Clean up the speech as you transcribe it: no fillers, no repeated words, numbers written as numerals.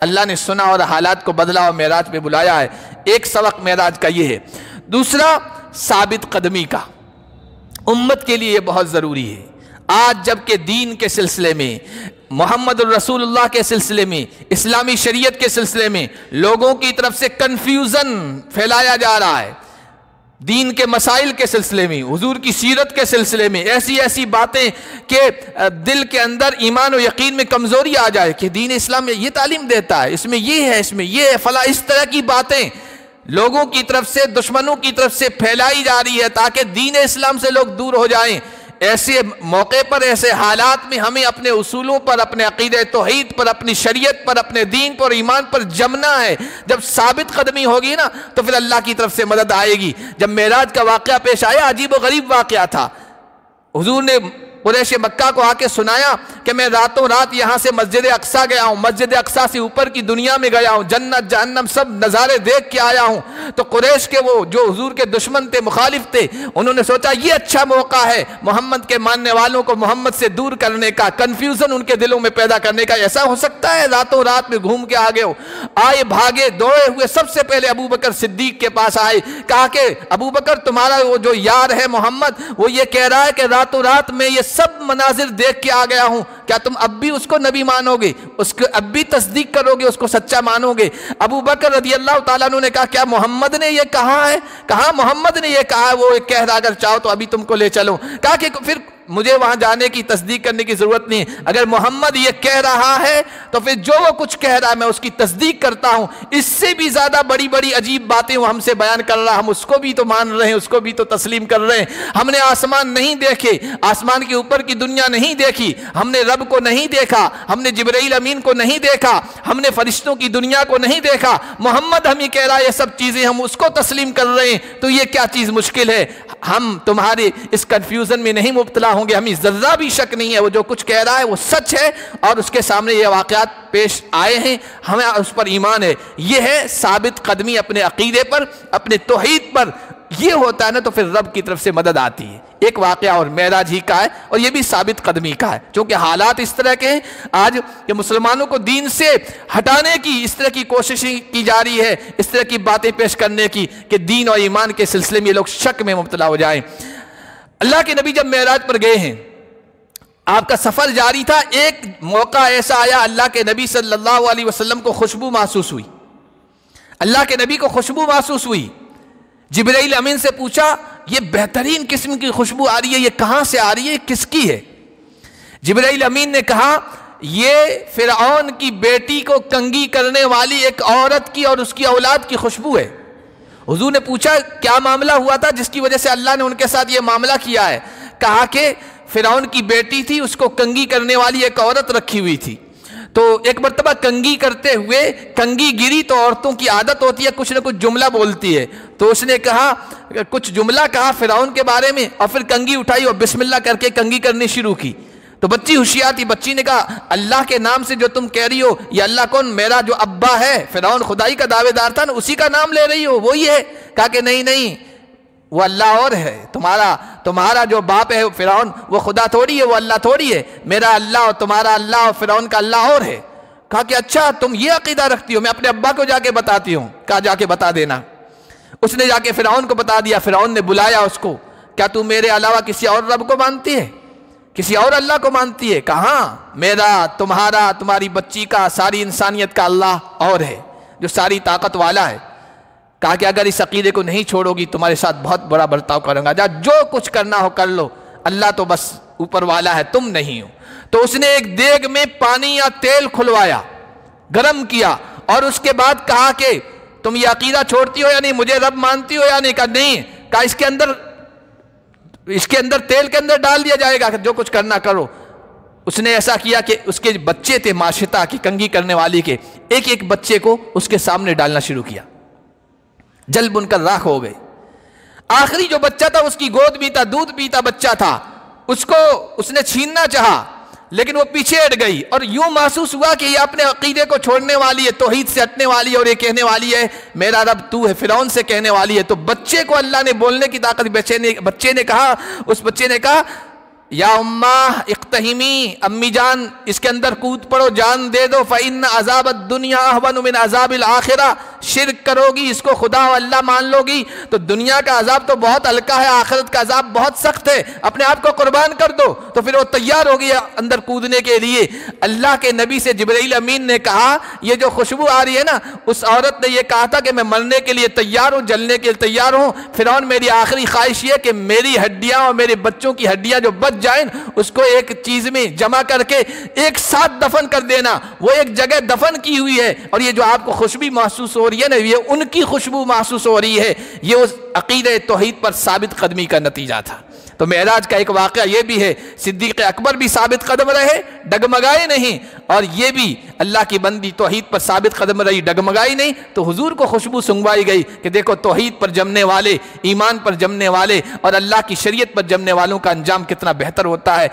اللہ نے سنا اور حالات کو بدلا اور معراج پہ بلایا ہے۔ ایک سبق معراج کا یہ ہے۔ دوسرا ثابت قدمی کا، امت کے لیے یہ بہت ضروری ہے۔ آج جب کہ دین کے سلسلے میں، محمد الرسول اللہ کے سلسلے میں، اسلامی شریعت کے سلسلے میں لوگوں کی طرف سے کنفیوژن پھیلایا جا رہا ہے، دین کے مسائل کے سلسلے میں، حضور کی سیرت کے سلسلے میں ایسی باتیں کہ دل کے اندر ایمان و یقین میں کمزوری آ جائے کہ دین اسلام میں یہ تعلیم دیتا ہے، اس میں یہ ہے، اس میں یہ ہے، فلاں، اس طرح کی باتیں لوگوں کی طرف سے، دشمنوں کی طرف سے پھیلائی جا رہی ہے تاکہ دین اسلام سے لوگ دور ہو جائیں۔ ایسے موقع پر، ایسے حالات میں ہمیں اپنے اصولوں پر، اپنے عقیدہ توحید پر، اپنی شریعت پر، اپنے دین پر، ایمان پر جمنا ہے۔ جب ثابت قدمی ہوگی نا تو پھر اللہ کی طرف سے مدد آئے گی۔ جب معراج کا واقعہ پیش آیا، عجیب و غریب واقعہ تھا۔ حضور نے قریش مکہ کو آ کے سنایا کہ میں راتوں رات یہاں سے مسجد اقصیٰ گیا ہوں، مسجد اقصیٰ سے اوپر کی دنیا میں گیا ہوں، جنت جہنم سب نظارے دیکھ کے آیا ہوں۔ تو قریش کے وہ جو حضور کے دشمن تھے، مخالف تھے، انہوں نے سوچا یہ اچھا موقع ہے محمد کے ماننے والوں کو محمد سے دور کرنے کا، کنفیوژن ان کے دلوں میں پیدا کرنے کا۔ ایسا ہو سکتا ہے راتوں رات میں گھوم کے آگے ہو؟ آئے، بھاگے، دوڑے ہوئے، سب سے پہلے ابو بکر صدیق کے پاس آئے، کہا کہ ابو بکر تمہارا وہ جو یار ہے محمد، وہ یہ کہہ رہا ہے کہ راتوں رات میں یہ سب مناظر دیکھ کے آ گیا ہوں، کیا تم اب بھی اس کو نبی مانو گے؟ اس کو اب بھی تصدیق کرو گے؟ اس کو سچا مانو گے؟ ابو بکر رضی اللہ تعالیٰ عنہ نے کہا کیا محمد نے یہ کہا ہے؟ کہا محمد نے یہ کہا ہے، وہ کہہ رہا اگر چاہو تو ابھی تم کو لے چلو۔ کہا کہ پھر مجھے وہاں جانے کی تصدیق کرنے کی ضرورت نہیں، اگر محمد یہ کہہ رہا ہے تو پھر جو وہ کچھ کہہ رہا ہے میں اس کی تصدیق کرتا ہوں۔ اس سے بھی زیادہ بڑی بڑی عجیب باتیں وہ ہم سے بیان کر رہا، ہم اس کو بھی تو مان رہے ہیں، اس کو بھی تو تسلیم کر رہے ہیں۔ ہم نے آسمان نہیں دیکھے، آسمان کے اوپر کی دنیا نہیں دیکھی، ہم نے رب کو نہیں دیکھا، ہم نے جبرائیل امین کو نہیں دیکھا، ہم نے فرشتوں کی دنیا کو نہیں دیکھا، محمد ہم یہ کہہ رہا ہے یہ سب چیزیں ہم اس کو تسلیم کر رہے ہیں، تو یہ کیا چیز مشکل ہے؟ ہم تمہارے اس کنفیوژن میں نہیں مبتلا ہوں گے، ہمیں ذرہ بھی شک نہیں ہے وہ جو کچھ کہہ رہا ہے وہ سچ ہے، اور اس کے سامنے یہ واقعات پیش آئے ہیں، ہمیں اس پر ایمان ہے۔ یہ ہے ثابت قدمی اپنے عقیدے پر، اپنے توحید پر۔ یہ ہوتا ہے نا تو پھر رب کی طرف سے مدد آتی ہے۔ ایک واقعہ اور معراج ہی کا ہے، اور یہ بھی ثابت قدمی کا ہے، چونکہ حالات اس طرح کے ہیں آج کہ مسلمانوں کو دین سے ہٹانے کی اس طرح کی کوششیں کی جا رہی ہے، اس طرح کی باتیں پیش کرنے کی کہ دین اور ایمان کے سلسلے میں یہ لوگ شک میں مبتلا ہو جائیں۔ اللہ کے نبی جب معراج پر گئے ہیں، آپ کا سفر جاری تھا، ایک موقع ایسا آیا اللہ کے نبی صلی اللہ علیہ وسلم کو خوشبو محسوس ہوئی، اللہ کے نبی کو خوشبو محسوس ہوئی۔ جبرائیل امین سے پوچھا یہ بہترین قسم کی خوشبو آ رہی ہے، یہ کہاں سے آ رہی ہے، کس کی ہے؟ جبرائیل امین نے کہا یہ فرعون کی بیٹی کو کنگھی کرنے والی ایک عورت کی اور اس کی اولاد کی خوشبو ہے۔ حضور نے پوچھا کیا معاملہ ہوا تھا جس کی وجہ سے اللہ نے ان کے ساتھ یہ معاملہ کیا ہے؟ کہا کہ فرعون کی بیٹی تھی، اس کو کنگھی کرنے والی ایک عورت رکھی ہوئی تھی، تو ایک مرتبہ کنگھی کرتے ہوئے کنگھی گری تو عورتوں کی عادت ہوتی ہے کچھ نہ کچھ جملہ بولتی ہے، تو اس نے کہا کچھ جملہ کہا فرعون کے بارے میں، اور پھر کنگھی اٹھائی اور بسم اللہ کر کے کنگھی کرنی شروع کی۔ تو بچی ہوشیار تھی، بچی نے کہا اللہ کے نام سے جو تم کہہ رہی ہو یہ اللہ کون؟ میرا جو ابا ہے فرعون خدائی کا دعوے دار تھا نا، اسی کا نام لے رہی ہو، وہی ہے؟ کہا کہ نہیں وہ اللہ اور ہے، تمہارا جو باپ ہے فرعون وہ خدا تھوڑی ہے، وہ اللہ تھوڑی ہے، میرا اللہ اور تمہارا اللہ اور فرعون کا اللہ اور ہے۔ کہا کہ اچھا تم یہ عقیدہ رکھتی ہو، میں اپنے ابا کو جا کے بتاتی ہوں۔ کہا جا کے بتا دینا۔ اس نے جا کے فرعون کو بتا دیا، فرعون نے بلایا اس کو، کیا تم میرے علاوہ کسی اور رب کو مانتی ہے، کسی اور اللہ کو مانتی ہے؟ کہاں، میرا، تمہارا، تمہاری بچی کا، ساری انسانیت کا اللہ اور ہے جو ساری طاقت والا ہے۔ کہا کہ اگر اس عقیدے کو نہیں چھوڑو گی تمہارے ساتھ بہت بڑا برتاؤ کروں گا، جو کچھ کرنا ہو کر لو، اللہ تو بس اوپر والا ہے، تم نہیں ہو۔ تو اس نے ایک دیگ میں پانی یا تیل کھلوایا، گرم کیا، اور اس کے بعد کہا کہ تم یہ عقیدہ چھوڑتی ہو یا نہیں، مجھے رب مانتی ہو یا نہیں؟ کہا نہیں۔ کہا اس کے اندر تیل کے اندر ڈال دیا جائے گا، جو کچھ کرنا کرو۔ اس نے ایسا کیا کہ اس کے بچے تھے ماشطہ کی کنگھی کرنے والی کے، ایک ایک بچے کو اس کے سامنے ڈالنا شروع کیا، جل بن کر راکھ ہو گئے۔ آخری جو بچہ تھا اس کی گود بھی تھا، دودھ پیتا بچہ تھا، اس کو اس نے چھیننا چاہا لیکن وہ پیچھے ہٹ گئی، اور یوں محسوس ہوا کہ یہ اپنے عقیدے کو چھوڑنے والی ہے، توحید سے ہٹنے والی ہے، اور یہ کہنے والی ہے میرا رب تو ہے، فرعون سے کہنے والی ہے۔ تو بچے کو اللہ نے بولنے کی طاقت، بچے نے کہا یا امّا اقتحمی، امی جان اس کے اندر کود پڑو، جان دے دو، فإن عذاب الدنیا اہون من عذاب الآخرہ، شرک کرو گی، اس کو خدا و اللہ مان لو گی تو دنیا کا عذاب تو بہت ہلکا ہے، آخرت کا عذاب بہت سخت ہے، اپنے آپ کو قربان کر دو۔ تو پھر وہ تیار ہو گیا اندر کودنے کے لیے۔ اللہ کے نبی سے جبرائیل امین نے کہا یہ جو خوشبو آ رہی ہے نا، اس عورت نے یہ کہا تھا کہ میں مرنے کے لیے تیار ہوں، جلنے کے لیے تیار ہوں، فرعون میری آخری خواہش یہ کہ میری ہڈیاں اور میرے بچوں کی ہڈیاں جو بچ جائیں اس کو ایک چیز میں جمع کر کے ایک ساتھ دفن کر دینا، وہ ایک جگہ دفن کی ہوئی ہے، اور یہ جو آپ کو خوشبو محسوس ہو رہی ہے نا، یہ ان کی خوشبو محسوس ہو رہی ہے۔ یہ اس عقیدہ توحید پر ثابت قدمی کا نتیجہ تھا۔ تو معراج کا ایک واقعہ یہ بھی ہے، صدیق اکبر بھی ثابت قدم رہے، ڈگمگائے نہیں، اور یہ بھی اللہ کی بندی توحید پر ثابت قدم رہی، ڈگمگائی نہیں، تو حضور کو خوشبو سنگوائی گئی کہ دیکھو توحید پر جمنے والے، ایمان پر جمنے والے اور اللہ کی شریعت پر جمنے والوں کا انجام کتنا بہتر ہوتا ہے۔